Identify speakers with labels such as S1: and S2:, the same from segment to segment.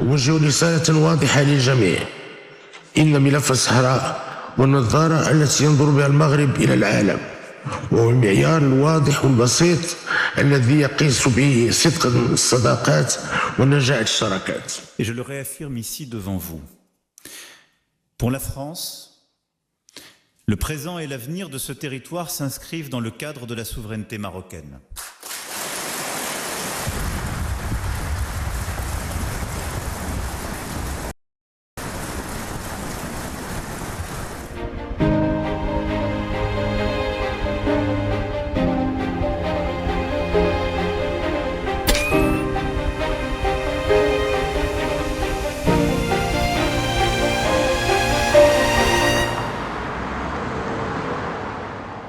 S1: أوجه رسالة واضحة للجميع. إن ملف الصحراء والنظارة التي ينظر بها المغرب إلى العالم وهو المعيار الواضح والبسيط الذي يقيس به صدق الصداقات ونجاح الشراكات.
S2: Et je le réaffirme ici devant vous. Pour la France, le présent et l'avenir de ce territoire s'inscrivent dans le cadre de la souveraineté marocaine.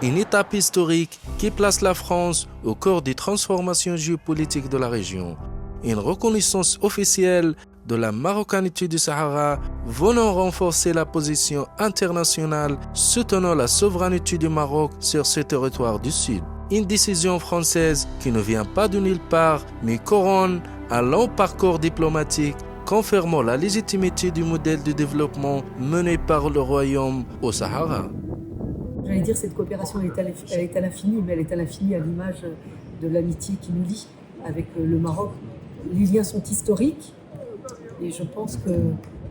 S3: Une étape historique qui place la France au cœur des transformations géopolitiques de la région. Une reconnaissance officielle de la marocanité du Sahara venant renforcer la position internationale soutenant la souveraineté du Maroc sur ce territoire du Sud. Une décision française qui ne vient pas de nulle part mais couronne un long parcours diplomatique confirmant la légitimité du modèle de développement mené par le Royaume au Sahara.
S4: J'allais dire cette coopération elle est à l'infini, mais elle est à l'infini à l'image de l'amitié qui nous lie avec le Maroc. Les liens sont historiques et je pense que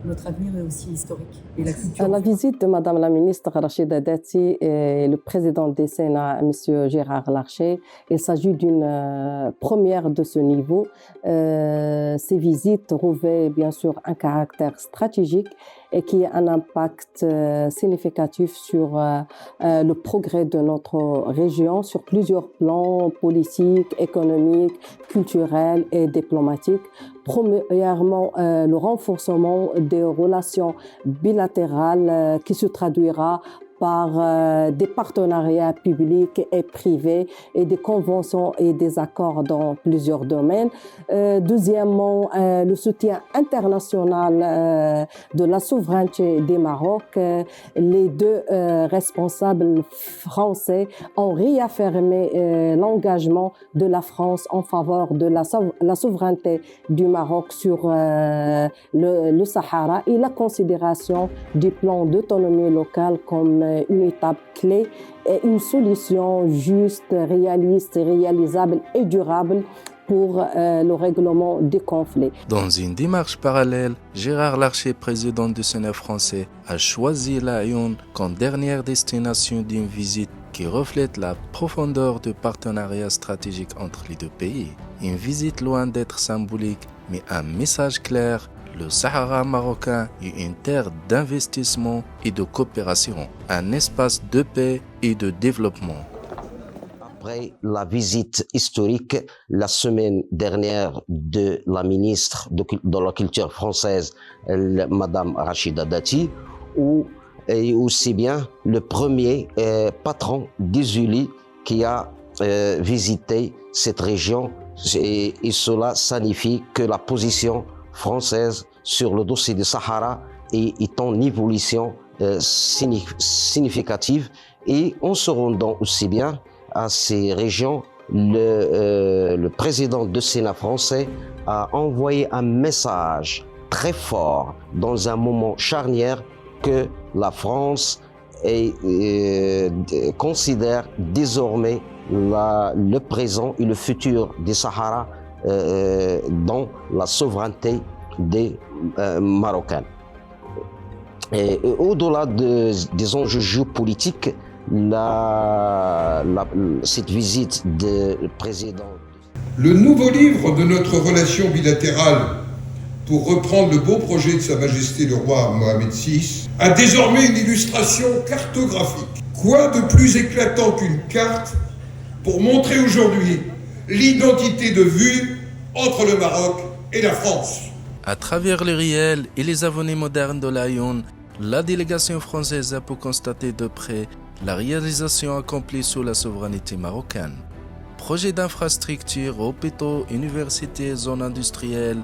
S4: notre avenir est aussi historique. Et la culture...
S5: La visite de Madame la ministre Rachida Dati et le président du Sénat, M. Gérard Larcher, il s'agit d'une première de ce niveau. Ces visites revêtent bien sûr un caractère stratégique et qui a un impact significatif sur le progrès de notre région sur plusieurs plans politiques, économiques, culturels et diplomatiques. Premièrement, le renforcement des relations bilatérales qui se traduira par des partenariats publics et privés et des conventions et des accords dans plusieurs domaines. Deuxièmement, le soutien international de la souveraineté du Maroc. Les deux responsables français ont réaffirmé l'engagement de la France en faveur de la souveraineté du Maroc sur le Sahara et la considération du plan d'autonomie locale comme une étape clé et une solution juste, réaliste, réalisable et durable pour le règlement des conflits.
S3: Dans une démarche parallèle, Gérard Larcher, président du Sénat français, a choisi l'Aïon comme dernière destination d'une visite qui reflète la profondeur du partenariat stratégique entre les deux pays. Une visite loin d'être symbolique, mais un message clair. Le Sahara marocain est une terre d'investissement et de coopération, un espace de paix et de développement.
S6: Après la visite historique la semaine dernière de la ministre de la Culture française, Madame Rachida Dati, et aussi bien le premier patron des ULI qui a visité cette région, et cela signifie que la position française sur le dossier du Sahara est en évolution significative, et en se rendant aussi bien à ces régions, le président du Sénat français a envoyé un message très fort dans un moment charnière que la France considère désormais le présent et le futur du Sahara dans la souveraineté des Marocains. Et au-delà des enjeux géopolitiques, cette visite du président...
S7: Le nouveau livre de notre relation bilatérale, pour reprendre le beau projet de Sa Majesté le roi Mohamed VI, a désormais une illustration cartographique. Quoi de plus éclatant qu'une carte pour montrer aujourd'hui l'identité de vue entre le Maroc et la France.
S3: À travers les réels et les avenues modernes de l'Aïon, la délégation française a pu constater de près la réalisation accomplie sous la souveraineté marocaine. Projets d'infrastructures, hôpitaux, universités, zones industrielles,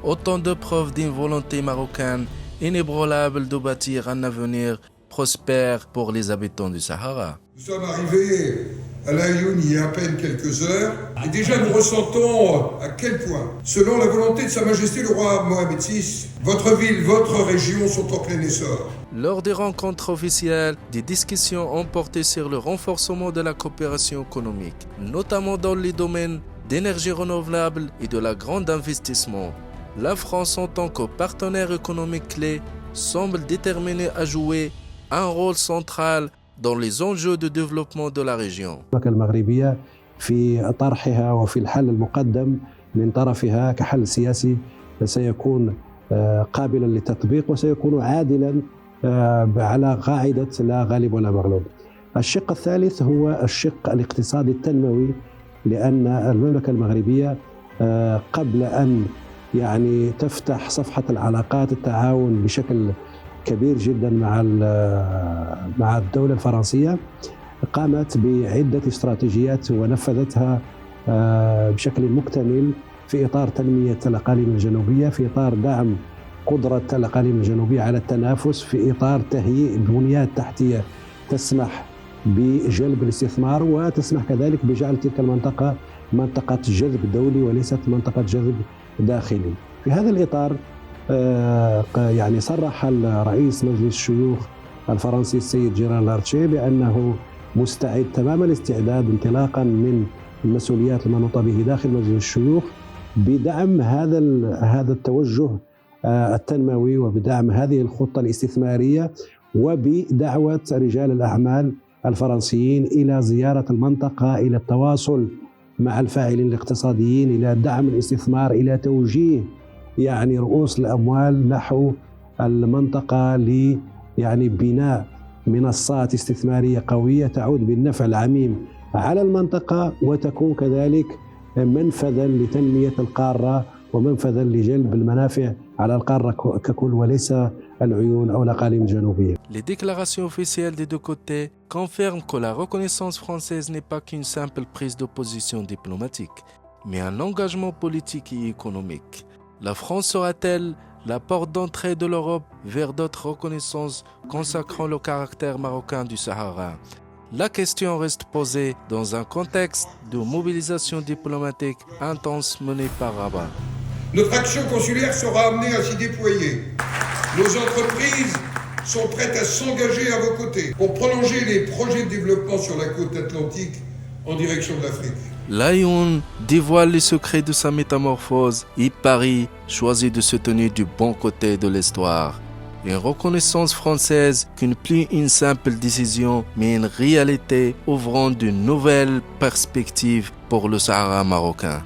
S3: autant de preuves d'une volonté marocaine inébranlable de bâtir un avenir prospère pour les habitants du Sahara.
S7: Nous sommes arrivés à l'Aïoun il y a à peine quelques heures. Et déjà nous ressentons à quel point, selon la volonté de Sa Majesté le roi Mohamed VI, votre ville, votre région sont en plein essor.
S3: Lors des rencontres officielles, des discussions ont porté sur le renforcement de la coopération économique, notamment dans les domaines d'énergie renouvelable et de la grande investissement. La France, en tant que partenaire économique clé, semble déterminée à jouer un rôle central dans les enjeux de développement de la région.
S8: المغربية في طرحها وفي الحل المقدم من طرفها كحل سياسي سيكون قابلا للتطبيق وسيكون عادلا على قاعدة لا غالب ولا مغلوب. الشق الثالث هو الشق الاقتصادي التنموي، لأن المملكة المغربية قبل أن تفتح صفحة العلاقات التعاون بشكل كبير جدا مع الدولة الفرنسية، قامت بعدة استراتيجيات ونفذتها بشكل مكتمل في إطار تنمية الأقاليم الجنوبية، في إطار دعم قدرة الأقاليم الجنوبية على التنافس، في إطار تهيئ بنيات تحتية تسمح بجلب الاستثمار وتسمح كذلك بجعل تلك المنطقة منطقة جذب دولي وليست منطقة جذب داخلي. في هذا الإطار صرح الرئيس مجلس الشيوخ الفرنسي السيد جيرار لارشيه بأنه مستعد تمام الاستعداد انطلاقا من المسؤوليات المنوطة به داخل مجلس الشيوخ بدعم هذا التوجه التنموي وبدعم هذه الخطة الاستثمارية وبدعوة رجال الأعمال الفرنسيين إلى زيارة المنطقة، إلى التواصل مع الفاعلين الاقتصاديين، إلى دعم الاستثمار، إلى توجيه رؤوس الأموال نحو المنطقة بناء منصات استثمارية قوية تعود بالنفع العميم على المنطقة وتكون كذلك منفذا لتنمية القارة ومنفذا لجلب المنافع على القارة ككل وليس العيون أو الأقاليم الجنوبية.
S3: Les déclarations officielles des deux côtés confirment que la reconnaissance française n'est pas qu'une simple prise de position diplomatique, mais un engagement politique et économique. La France sera-t-elle la porte d'entrée de l'Europe vers d'autres reconnaissances consacrant le caractère marocain du Sahara? La question reste posée dans un contexte de mobilisation diplomatique intense menée par Rabat.
S7: Notre action consulaire sera amenée à s'y déployer. Nos entreprises sont prêtes à s'engager à vos côtés pour prolonger les projets de développement sur la côte atlantique en direction de l'Afrique.
S3: L'Aïoun dévoile les secrets de sa métamorphose et Paris choisit de se tenir du bon côté de l'histoire. Une reconnaissance française qui n'est plus une simple décision, mais une réalité ouvrant de nouvelles perspectives pour le Sahara marocain.